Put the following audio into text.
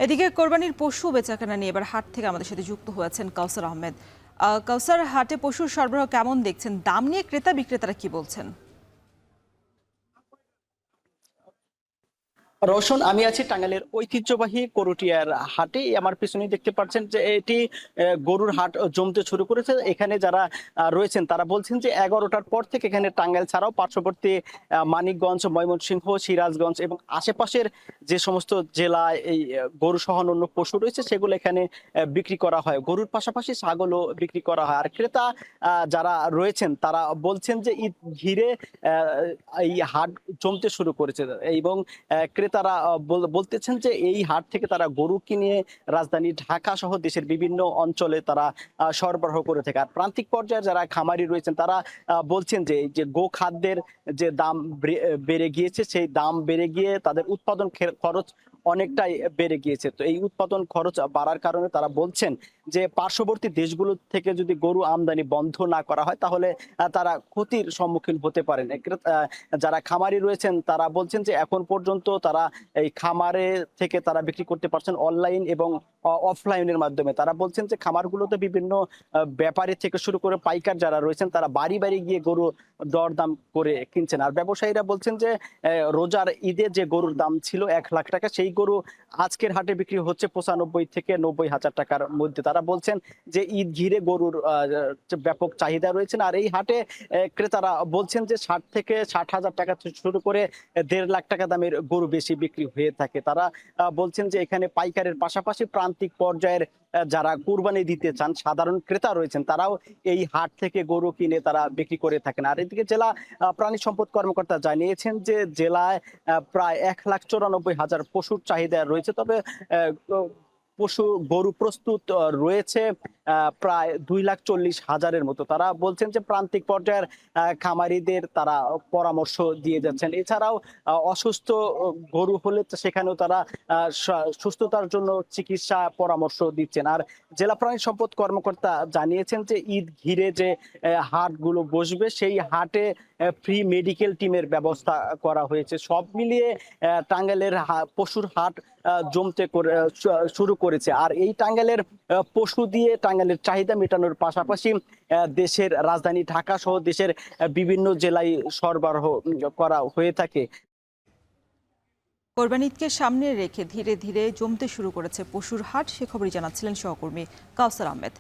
এদিকে কোরবানির পশু বেচাকেনা নিয়ে এবার হাট থেকে আমাদের সাথে যুক্ত হয়েছেন কাউসার আহমেদ। কাউসার, হাটে পশুর সরবরাহ কেমন দেখছেন? দাম নিয়ে ক্রেতা বিক্রেতারা কি বলছেন? রওশন, আমি আছি টাঙ্গাইলের ঐতিহ্যবাহী করটিয়ার হাটে। আমার পিছনেই দেখতে পাচ্ছেন যে এটি গরুর হাট জমতে শুরু করেছে। এখানে যারা রয়েছেন তারা বলছেন যে 11টার পর থেকে এখানে টাঙ্গাইল ছাড়াও পার্শ্ববর্তী মানিকগঞ্জ, ময়মনসিংহ, সিরাজগঞ্জ এবং আশেপাশের যে সমস্ত জেলায় এই গরু সহ অন্য পশু রয়েছে সেগুলো এখানে বিক্রি করা হয়। গরুর পাশাপাশি ছাগলও বিক্রি করা হয়। আর ক্রেতা যারা রয়েছেন তারা বলছেন যে ঈদ ঘিরে এই হাট জমতে শুরু করেছে এবং ক্রেতারা বলতেছেন যে এই হাট থেকে তারা গরু কিনে রাজধানী ঢাকা সহ দেশের বিভিন্ন অঞ্চলে তারা সরবরাহ করে থাকে। আর প্রান্তিক পর্যায়ে যারা খামারি রয়েছেন তারা বলছেন যে এই যে গো খাদ্যের যে দাম বেড়ে গিয়েছে, সেই দাম বেড়ে গিয়ে তাদের উৎপাদন খরচ অনেকটাই বেড়ে গিয়েছে। তো এই উৎপাদন খরচ বাড়ার কারণে তারা বলছেন যে পার্শ্ববর্তী দেশগুলো থেকে যদি গরু আমদানি বন্ধ না করা হয় তাহলে তারা ক্ষতির সম্মুখীন হতে পারেন। যারা খামারি রয়েছেন তারা বলছেন যে এখন পর্যন্ত তারা এই খামারে থেকে তারা বিক্রি করতে পারছেন অনলাইন এবং অফলাইনের মাধ্যমে। তারা বলছেন যে খামারগুলোতে বিভিন্ন ব্যাপারী থেকে শুরু করে পাইকার যারা রয়েছেন তারা বাড়ি বাড়ি গিয়ে গরু দরদাম করে কিনছেন। আর ব্যবসায়ীরা বলছেন যে রোজার ঈদে যে গরুর দাম ছিল 1 লাখ টাকা, সেই গরু আজকের হাটে বিক্রি হচ্ছে 95 থেকে 90 হাজার টাকার মধ্যে। তারা বলছেন যে ঈদ ঘিরে গরুর ব্যাপক চাহিদা রয়েছে। আর এই হাটে ক্রেতারা বলছেন যে 60 থেকে 60 হাজার টাকা থেকে শুরু করে 1.5 লাখ টাকা দামের গরু বেশি বিক্রি হয়ে থাকে। তারা বলছেন যে এখানে পাইকারের পাশাপাশি প্রান্তিক পর্যায়ের যারা কুরবানি দিতে চান সাধারণ ক্রেতা রয়েছেন তারাও এই হাট থেকে গরু কিনে তারা বিক্রি করে থাকেন। আর এদিকে জেলা প্রাণী সম্পদ কর্মকর্তা জানিয়েছেন যে জেলায় প্রায় 1,94,000 পশুর চাহিদা রয়েছে। তবে গরু প্রস্তুত রয়েছে প্রায় 2,40,000-এর মতো। তারা বলছেন যে প্রান্তিক পর্যায়ের খামারিদের তারা পরামর্শ দিয়ে যাচ্ছেন। এছাড়াও অসুস্থ গরু হলে সেখানেও তারা সুস্থতার জন্য চিকিৎসা পরামর্শ দিচ্ছেন। আর জেলা প্রাণী সম্পদ কর্মকর্তা জানিয়েছেন যে ঈদ ঘিরে যে হাটগুলো বসবে সেই হাটে ফ্রি মেডিকেল টিমের ব্যবস্থা করা হয়েছে। সব মিলিয়ে টাঙ্গাইলের পশুর হাট জমতে শুরু করেছে। আর এই টাঙ্গাইলের পশু দিয়ে টাঙ্গাইলের চাহিদা মেটানোর পাশাপাশি দেশের রাজধানী ঢাকা সহ দেশের বিভিন্ন জেলায় সরবরাহ করা হয়ে থাকে। কোরবানি ঈদকে সামনে রেখে ধীরে ধীরে জমতে শুরু করেছে পশুর হাট, সে খবরই জানাচ্ছিলেন সহকর্মী কাউসার আহমেদ।